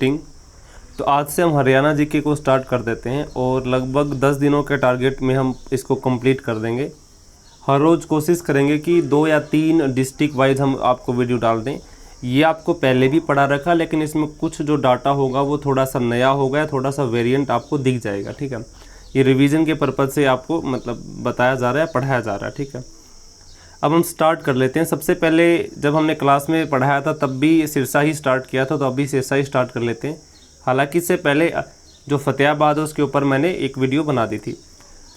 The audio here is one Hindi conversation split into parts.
मीटिंग। तो आज से हम हरियाणा जीके को स्टार्ट कर देते हैं और लगभग 10 दिनों के टारगेट में हम इसको कंप्लीट कर देंगे। हर रोज़ कोशिश करेंगे कि 2 या 3 डिस्ट्रिक्ट वाइज हम आपको वीडियो डाल दें। ये आपको पहले भी पढ़ा रखा, लेकिन इसमें कुछ जो डाटा होगा वो थोड़ा सा नया होगा, थोड़ा सा वेरिएंट आपको दिख जाएगा। ठीक है, ये रिवीजन के पर्पज़ से आपको मतलब बताया जा रहा है, पढ़ाया जा रहा है। ठीक है, अब हम स्टार्ट कर लेते हैं। सबसे पहले जब हमने क्लास में पढ़ाया था तब भी सिरसा ही स्टार्ट किया था, तो अभी सिरसा ही स्टार्ट कर लेते हैं। हालांकि इससे पहले जो फतेहाबाद है उसके ऊपर मैंने एक वीडियो बना दी थी।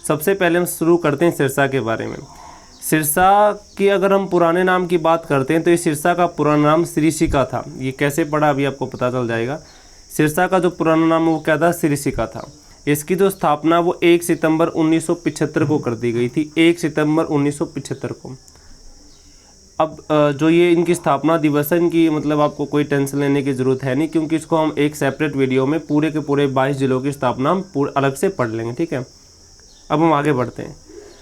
सबसे पहले हम शुरू करते हैं सिरसा के बारे में। सिरसा की अगर हम पुराने नाम की बात करते हैं तो ये सिरसा का पुराना नाम सिरिसिका था। ये कैसे पड़ा अभी आपको पता चल जाएगा। सिरसा का जो पुराना नाम वो क्या था, सिरिसिका था। इसकी जो स्थापना वो 1 सितंबर 1975 को कर दी गई थी, 1 सितंबर 1975 को। अब जो ये इनकी स्थापना दिवस है, इनकी मतलब आपको कोई टेंशन लेने की ज़रूरत है नहीं, क्योंकि इसको हम एक सेपरेट वीडियो में पूरे के पूरे 22 जिलों की स्थापना हम अलग से पढ़ लेंगे। ठीक है, अब हम आगे बढ़ते हैं।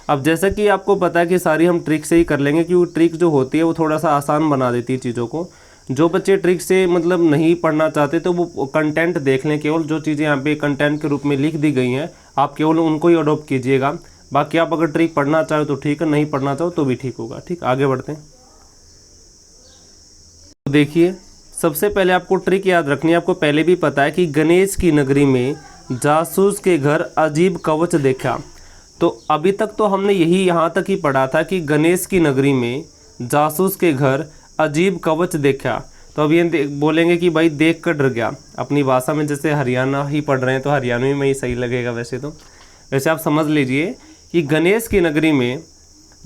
अब जैसा कि आपको पता है कि सारी हम ट्रिक से ही कर लेंगे, क्योंकि ट्रिक जो होती है वो थोड़ा सा आसान बना देती है चीज़ों को। जो बच्चे ट्रिक से मतलब नहीं पढ़ना चाहते तो वो कंटेंट देख लें, केवल जो चीज़ें यहाँ पे कंटेंट के रूप में लिख दी गई हैं आप केवल उनको ही अडोप्ट कीजिएगा। बाकी आप अगर ट्रिक पढ़ना चाहो तो ठीक है, नहीं पढ़ना चाहो तो भी ठीक होगा। ठीक, आगे बढ़ते हैं। तो देखिए, सबसे पहले आपको ट्रिक याद रखनी है। आपको पहले भी पता है कि गणेश की नगरी में जासूस के घर अजीब कवच देखा। तो अभी तक तो हमने यही यहाँ तक ही पढ़ा था कि गणेश की नगरी में जासूस के घर अजीब कवच देखा। तो अब ये बोलेंगे कि भाई देख कर डर गया। अपनी भाषा में जैसे हरियाणा ही पढ़ रहे हैं तो हरियाणवी में ही सही लगेगा वैसे तो। वैसे आप समझ लीजिए कि गणेश की नगरी में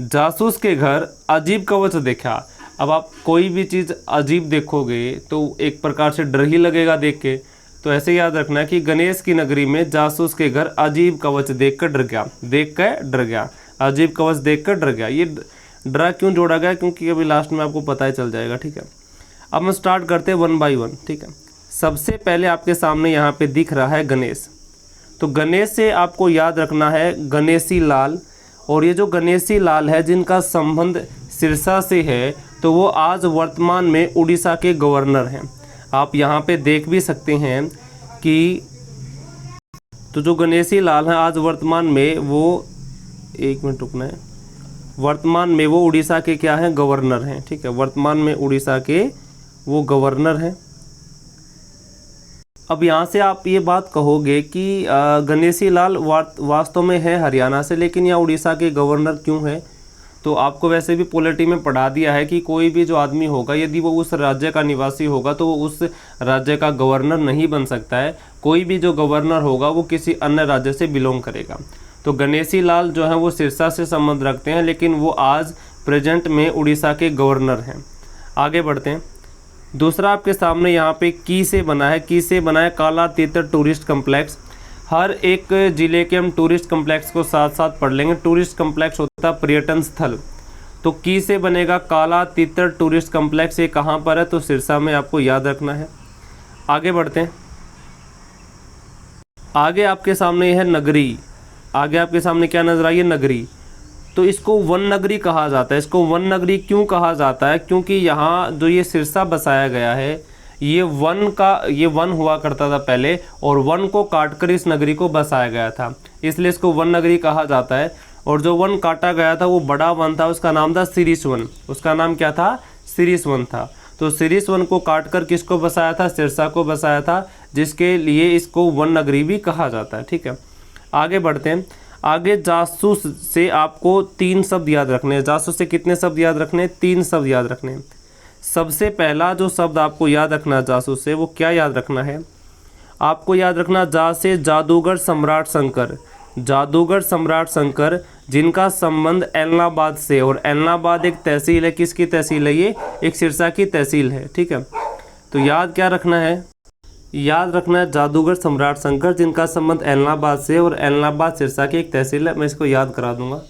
जासूस के घर अजीब कवच देखा। अब आप कोई भी चीज़ अजीब देखोगे तो एक प्रकार से डर ही लगेगा देख के। तो ऐसे याद रखना है कि गणेश की नगरी में जासूस के घर अजीब कवच देख कर डर गया, देख कर डर गया, अजीब कवच देख कर डर गया। ये डरा क्यों जोड़ा गया, क्योंकि अभी लास्ट में आपको पता ही चल जाएगा। ठीक है, अब हम स्टार्ट करते हैं 1 बाय 1। ठीक है, सबसे पहले आपके सामने यहाँ पे दिख रहा है गणेश। तो गणेश से आपको याद रखना है गणेशी लाल। और ये जो गणेशी लाल है जिनका संबंध सिरसा से है, तो वो आज वर्तमान में उड़ीसा के गवर्नर हैं। आप यहाँ पे देख भी सकते हैं कि तो जो गणेशी लाल हैं आज वर्तमान में वो, एक मिनट रुकना है, वर्तमान में वो उड़ीसा के क्या हैं, गवर्नर हैं। ठीक है, वर्तमान में उड़ीसा के वो गवर्नर हैं। अब यहाँ से आप ये बात कहोगे कि गणेशी लाल वास्तव में है हरियाणा से, लेकिन यहाँ उड़ीसा के गवर्नर क्यों है। तो आपको वैसे भी पॉलिटी में पढ़ा दिया है कि कोई भी जो आदमी होगा यदि वो उस राज्य का निवासी होगा तो वो उस राज्य का गवर्नर नहीं बन सकता है। कोई भी जो गवर्नर होगा वो किसी अन्य राज्य से बिलोंग करेगा। तो गणेशी लाल जो है वो सिरसा से संबंध रखते हैं, लेकिन वो आज प्रेजेंट में उड़ीसा के गवर्नर हैं। आगे बढ़ते हैं। दूसरा आपके सामने यहाँ पे की से बना है, की से बना है काला तीतर टूरिस्ट कम्प्लेक्स। हर एक ज़िले के हम टूरिस्ट कम्प्लेक्स को साथ साथ पढ़ लेंगे। टूरिस्ट कम्प्लेक्स होता है पर्यटन स्थल। तो की से बनेगा काला तीतर टूरिस्ट कम्प्लेक्स। ये कहाँ पर है, तो सिरसा में आपको याद रखना है। आगे बढ़ते हैं। आगे आपके सामने है नगरी। आगे आपके सामने क्या नजर आई है, नगरी। तो इसको वन नगरी कहा जाता है। इसको वन नगरी क्यों कहा जाता है, क्योंकि यहाँ जो ये सिरसा बसाया गया है ये वन हुआ करता था पहले, और वन को काटकर इस नगरी को बसाया गया था, इसलिए इसको वन नगरी कहा जाता है। और जो वन काटा गया था वो बड़ा वन था, उसका नाम था सिरिस वन। उसका नाम क्या था, सिरिस वन था। तो सिरिस वन को काटकर किसको बसाया था, सिरसा को बसाया था, जिसके लिए इसको वन नगरी भी कहा जाता है। ठीक है, आगे बढ़ते हैं। आगे जासूस से आपको 3 शब्द याद रखने हैं। जासूस से कितने शब्द याद रखने हैं, 3 शब्द याद रखने हैं। सबसे पहला जो शब्द आपको याद रखना है जासूस से, वो क्या याद रखना है, आपको याद रखना जा से जादूगर सम्राट शंकर। जादूगर सम्राट शंकर जिनका संबंध एलनाबाद से, और एलनाबाद एक तहसील है। किसकी तहसील है ये, एक सिरसा की तहसील है। ठीक है, तो याद क्या रखना है, याद रखना है जादूगर सम्राट शंकर जिनका संबंध एलनाबाद से, और एलनाबाद सिरसा की एक तहसील है। मैं इसको याद करा दूंगा।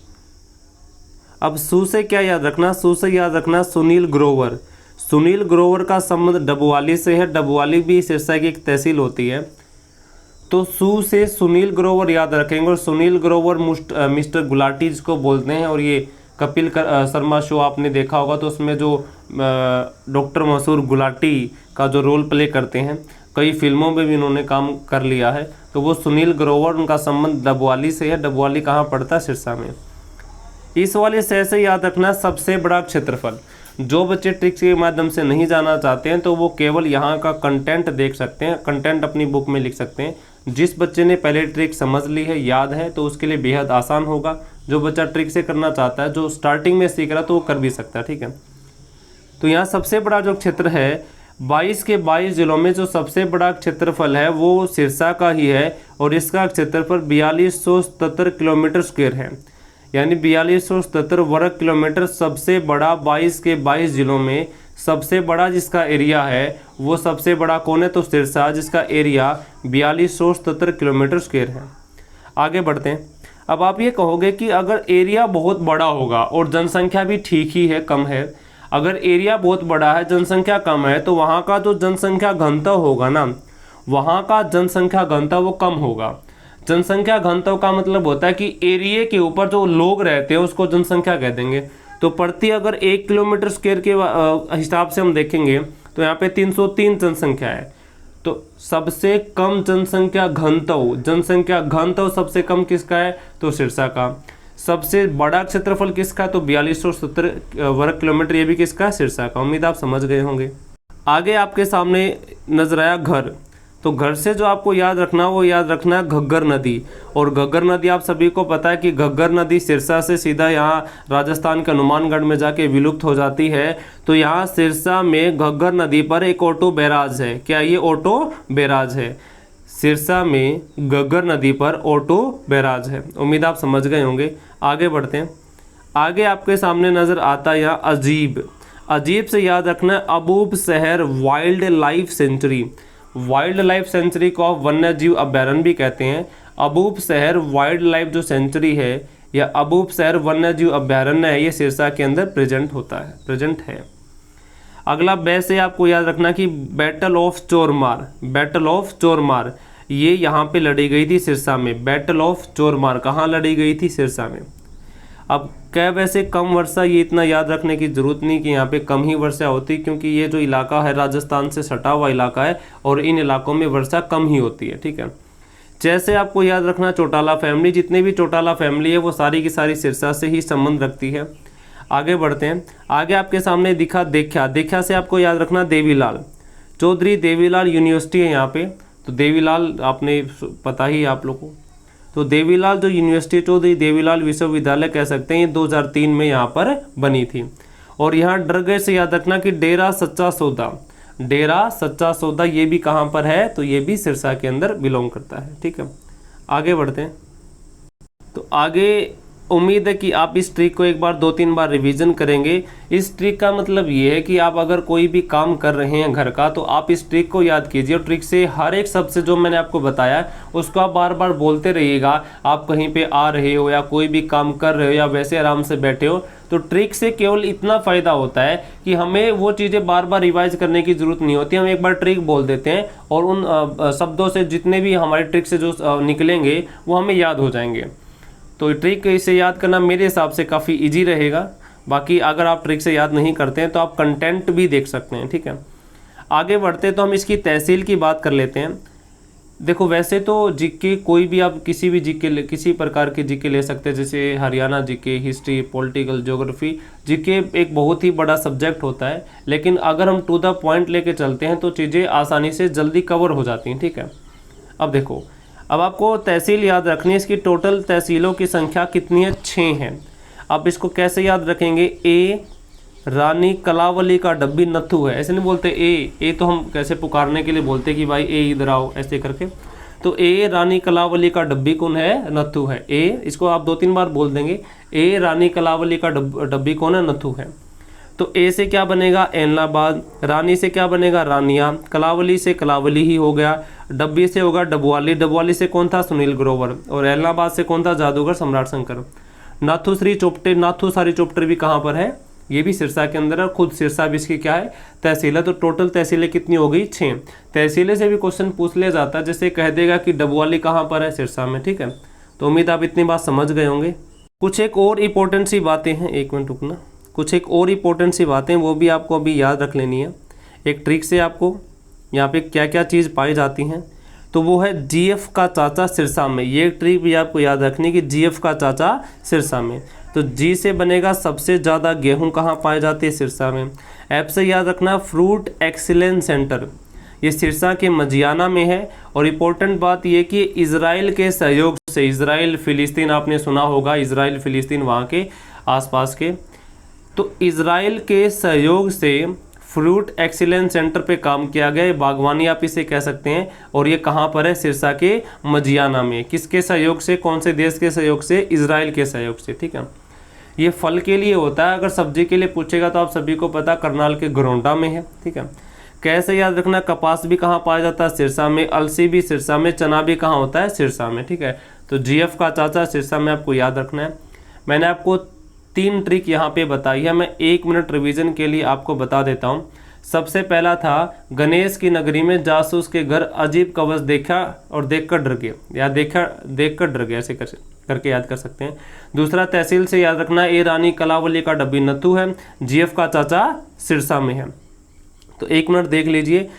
अब सू से क्या याद रखना, सू से याद रखना सुनील ग्रोवर। सुनील ग्रोवर का संबंध डबवाली से है। डबवाली भी सिरसा की एक तहसील होती है। तो सू से सुनील ग्रोवर याद रखेंगे। और सुनील ग्रोवर मिस्टर गुलाटी जिसको बोलते हैं, और ये कपिल शर्मा शो आपने देखा होगा तो उसमें जो डॉक्टर मशहूर गुलाटी का जो रोल प्ले करते हैं, कई फिल्मों में भी इन्होंने काम कर लिया है। तो वो सुनील ग्रोवर, उनका संबंध डबवाली से है। डबवाली कहाँ पड़ता है? सिरसा में। इस वाले से याद रखना सबसे बड़ा क्षेत्रफल। जो बच्चे ट्रिक्स के माध्यम से नहीं जाना चाहते हैं तो वो केवल यहाँ का कंटेंट देख सकते हैं, कंटेंट अपनी बुक में लिख सकते हैं। जिस बच्चे ने पहले ट्रिक समझ ली है, याद है, तो उसके लिए बेहद आसान होगा। जो बच्चा ट्रिक से करना चाहता है, जो स्टार्टिंग में सीख रहा तो वो कर भी सकता है, ठीक है। तो यहाँ सबसे बड़ा जो क्षेत्र है 22 के 22 जिलों में जो सबसे बड़ा क्षेत्रफल है वो सिरसा का ही है, और इसका क्षेत्रफल 4277 किलोमीटर स्क्वायर है, यानी 4277 वर्ग किलोमीटर सबसे बड़ा 22 के 22 जिलों में सबसे बड़ा जिसका एरिया है वो सबसे बड़ा कौन है? तो सिरसा, जिसका एरिया 4277 किलोमीटर स्क्वायर है। आगे बढ़ते हैं। अब आप ये कहोगे कि अगर एरिया बहुत बड़ा होगा और जनसंख्या भी ठीक ही है, कम है, अगर एरिया बहुत बड़ा है, जनसंख्या कम है, तो वहाँ का जो जनसंख्या घनत्व होगा ना, वहाँ का जनसंख्या घनत्व वो कम होगा। जनसंख्या घनत्व का मतलब होता है कि एरिया के ऊपर जो लोग रहते हैं उसको जनसंख्या कह देंगे। तो प्रति अगर 1 किलोमीटर स्क्वायर के हिसाब से हम देखेंगे तो यहाँ पे 303 जनसंख्या है। तो सबसे कम जनसंख्या घनत्व सबसे कम किसका है? तो सिरसा का। सबसे बड़ा क्षेत्रफल किसका है? तो 4270 वर्ग किलोमीटर, ये भी किसका है? सिरसा का। उम्मीद आप समझ गए होंगे। आगे आपके सामने नजर आया घर। तो घर से जो आपको याद रखना, वो याद रखना है घग्गर नदी। और घग्गर नदी आप सभी को पता है कि घग्गर नदी सिरसा से सीधा यहाँ राजस्थान के हनुमानगढ़ में जाके विलुप्त हो जाती है। तो यहाँ सिरसा में घग्गर नदी पर एक ऑटो बैराज है। क्या ये ऑटो बैराज है? सिरसा में घग्गर नदी पर ऑटो बैराज है। उम्मीद आप समझ गए होंगे। आगे बढ़ते हैं। आगे आपके सामने नज़र आता है यहाँ अजीब से याद रखना है अबूब शहर wild life sanctuary. Wild life sanctuary को आप वन्य जीव अभ्यारण्य भी कहते हैं। अबूब शहर वाइल्ड लाइफ जो सेंचुरी है या अबूब शहर वन्य जीव अभ्यारण्य है, ये सिरसा के अंदर प्रेजेंट है। अगला से आपको याद रखना कि बैटल ऑफ चोरमार ये यहाँ पे लड़ी गई थी सिरसा में। बैटल ऑफ चोरमार कहाँ लड़ी गई थी? सिरसा में। अब क्या वैसे कम वर्षा, ये इतना याद रखने की जरूरत नहीं कि यहाँ पे कम ही वर्षा होती, क्योंकि ये जो इलाका है राजस्थान से सटा हुआ इलाका है और इन इलाकों में वर्षा कम ही होती है, ठीक है। जैसे आपको याद रखना चौटाला फैमिली, जितनी भी चौटाला फैमिली है वो सारी की सारी सिरसा से ही संबंध रखती है। आगे बढ़ते हैं। आगे आपके सामने देखा से आपको याद रखना देवीलाल चौधरी देवीलाल यूनिवर्सिटी है यहाँ पे। तो देवीलाल आपने पता ही आप लोगों को। तो देवीलाल जो यूनिवर्सिटी चौधरी देवीलाल विश्वविद्यालय कह सकते हैं, ये 2003 में यहाँ पर बनी थी। और यहाँ डरगढ़ से याद रखना कि डेरा सच्चा सौदा ये भी कहाँ पर है? तो ये भी सिरसा के अंदर बिलोंग करता है, ठीक है। आगे बढ़ते हैं। तो आगे उम्मीद है कि आप इस ट्रिक को एक बार 2-3 बार रिवीजन करेंगे। इस ट्रिक का मतलब ये है कि आप अगर कोई भी काम कर रहे हैं घर का, तो आप इस ट्रिक को याद कीजिए और ट्रिक से हर एक शब्द से जो मैंने आपको बताया उसको आप बार बार बोलते रहिएगा। आप कहीं पे आ रहे हो या कोई भी काम कर रहे हो या वैसे आराम से बैठे हो, तो ट्रिक से केवल इतना फ़ायदा होता है कि हमें वो चीज़ें बार बार रिवाइज करने की ज़रूरत नहीं होती। हम एक बार ट्रिक बोल देते हैं और उन शब्दों से जितने भी हमारे ट्रिक से जो निकलेंगे वो हमें याद हो जाएंगे। तो ट्रिक इसे याद करना मेरे हिसाब से काफ़ी इजी रहेगा। बाकी अगर आप ट्रिक से याद नहीं करते हैं तो आप कंटेंट भी देख सकते हैं, ठीक है। आगे बढ़ते तो हम इसकी तहसील की बात कर लेते हैं। देखो वैसे तो जीके कोई भी आप किसी भी जीके किसी प्रकार के जीके ले सकते हैं, जैसे Haryana GK, history, political, geography. GK एक बहुत ही बड़ा सब्जेक्ट होता है, लेकिन अगर हम टू द पॉइंट लेके चलते हैं तो चीज़ें आसानी से जल्दी कवर हो जाती हैं, ठीक है। अब देखो, अब आपको तहसील याद रखनी है। इसकी टोटल तहसीलों की संख्या कितनी है? 6 है। अब इसको कैसे याद रखेंगे? ए रानी कलावली का डब्बी नथु है, ऐसे नहीं बोलते ए तो हम कैसे पुकारने के लिए बोलते कि भाई ए इधर आओ ऐसे करके। तो ए रानी कलावली का डब्बी कौन है? नथु है। ए इसको आप 2-3 बार बोल देंगे, ए रानी कलावली का डब्बी कौन है? नथु है। तो ए से क्या बनेगा? एलनाबाद। रानी से क्या बनेगा? रानिया। कलावली से कलावली ही हो गया। डब्बी से होगा डबवाली से कौन था? सुनील ग्रोवर। और एलनाबाद से कौन था? जादूगर सम्राट शंकर। नाथू सारी चोपटे भी कहाँ पर है? ये भी सिरसा के अंदर है। खुद सिरसा भी इसकी क्या है? तहसील है। तो टोटल तहसीलें कितनी हो गई? 6। तहसीलें से भी क्वेश्चन पूछ लिया जाता है, जैसे कह देगा कि डबवाली कहाँ पर है? सिरसा में, ठीक है। तो उम्मीद आप इतनी बात समझ गए होंगे। कुछ एक और इम्पोर्टेंट सी बातें हैं, एक मिनट रुकना। कुछ एक और इम्पोर्टेंट सी बातें वो भी आपको अभी याद रख लेनी है। एक ट्रिक से आपको यहाँ पे क्या क्या चीज़ पाई जाती हैं, तो वो है जीएफ का चाचा सिरसा में। ये ट्रिक भी आपको याद रखनी कि जीएफ का चाचा सिरसा में। तो जी से बनेगा सबसे ज़्यादा गेहूं कहाँ पाए जाते हैं, सिरसा में। एफ से याद रखना फ्रूट एक्सीलेंस सेंटर, ये सिरसा के मजियाना में है। और इम्पोर्टेंट बात ये कि इजराइल के सहयोग से, इजराइल फ़िलिस्तीन आपने सुना होगा, इजराइल फ़िलिस्तीन वहाँ के आसपास के, तो इजराइल के सहयोग से फ्रूट एक्सीलेंस सेंटर पे काम किया गया है, बागवानी आप इसे कह सकते हैं। और ये कहाँ पर है, सिरसा के मजियाना में। किसके सहयोग से, कौन से देश के सहयोग से, इजराइल के सहयोग से, ठीक है। ये फल के लिए होता है, अगर सब्जी के लिए पूछेगा तो आप सभी को पता करनाल के गरोंडा में है, ठीक है। कैसे याद रखना, कपास भी कहाँ पाया जाता है, सिरसा में। अलसी भी सिरसा में। चना भी कहाँ होता है, सिरसा में, ठीक है। तो जीएफ का चाचा सिरसा में आपको याद रखना है। मैंने आपको 3 ट्रिक यहाँ पे बताई है, मैं 1 मिनट रिवीजन के लिए आपको बता देता हूँ। सबसे पहला था, गणेश की नगरी में जासूस के घर अजीब कवच देखा और देखकर डर गए, या देखकर डर गए, ऐसे करके याद कर सकते हैं। दूसरा, तहसील से याद रखना, ए रानी कलावली का डब्बी नथु है, जीएफ का चाचा सिरसा में है। तो 1 मिनट देख लीजिए।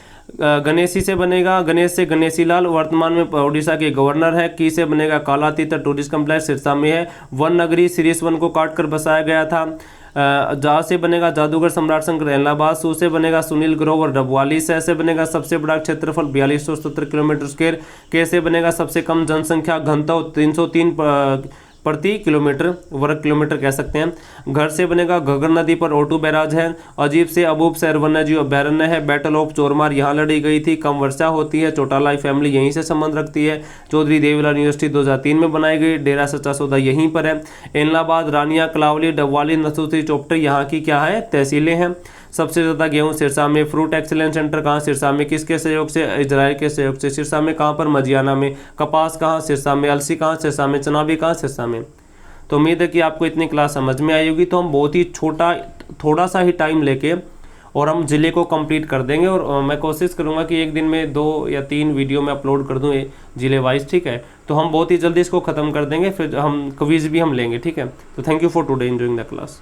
गणेशी से बनेगा, गणेश से गणेशी लाल, वर्तमान में उड़ीसा के गवर्नर है। की से बनेगा कालातीत, टूरिस्ट कम्प्लेक्स सिरसा में है। वन नगरी सीरीस वन को काट कर बसाया गया था। जा से बनेगा जादूगर सम्राट शंकर इलाहाबाद। सू से बनेगा सुनील ग्रोवर डबवाली। से बनेगा सबसे बड़ा क्षेत्रफल 4270 किलोमीटर स्क्वायर। के से बनेगा सबसे कम जनसंख्या घनत्व 303 प्रति किलोमीटर, वर्ग किलोमीटर कह सकते हैं। घर से बनेगा घग्गर नदी पर ओटू बैराज है। अजीब से अबूब शहर वन्यजीव अभ्यारण्य है। बैटल ऑफ चोरमार यहाँ लड़ी गई थी। कम वर्षा होती है। चौटालाई फैमिली यहीं से संबंध रखती है। चौधरी देवीलाल यूनिवर्सिटी 2003 में बनाई गई। डेरा सच्चा सौदा यहीं पर है। इलाहाबाद, रानिया, कलावली, डबवाली, नथुसी, चोपटर यहाँ की क्या है, तहसीलें हैं। सबसे ज़्यादा गेहूं सिरसा में। फ्रूट एक्सीलेंस सेंटर कहाँ, सिरसा में। किसके सहयोग से, इजराइल के सहयोग से। सिरसा में कहाँ पर, मजियाना में। कपास कहाँ, सिरसा में। अलसी कहाँ, सिरसा में। चना भी कहाँ, सिरसा में। तो उम्मीद है कि आपको इतनी क्लास समझ में आई होगी। तो हम बहुत ही थोड़ा सा ही टाइम लेके और हम ज़िले को कंप्लीट कर देंगे। और मैं कोशिश करूँगा कि एक दिन में 2 या 3 वीडियो में अपलोड कर दूँ ज़िले वाइज, ठीक है। तो हम बहुत ही जल्दी इसको ख़त्म कर देंगे, फिर हम क्विज़ भी हम लेंगे, ठीक है। तो thank you for today enjoying the class.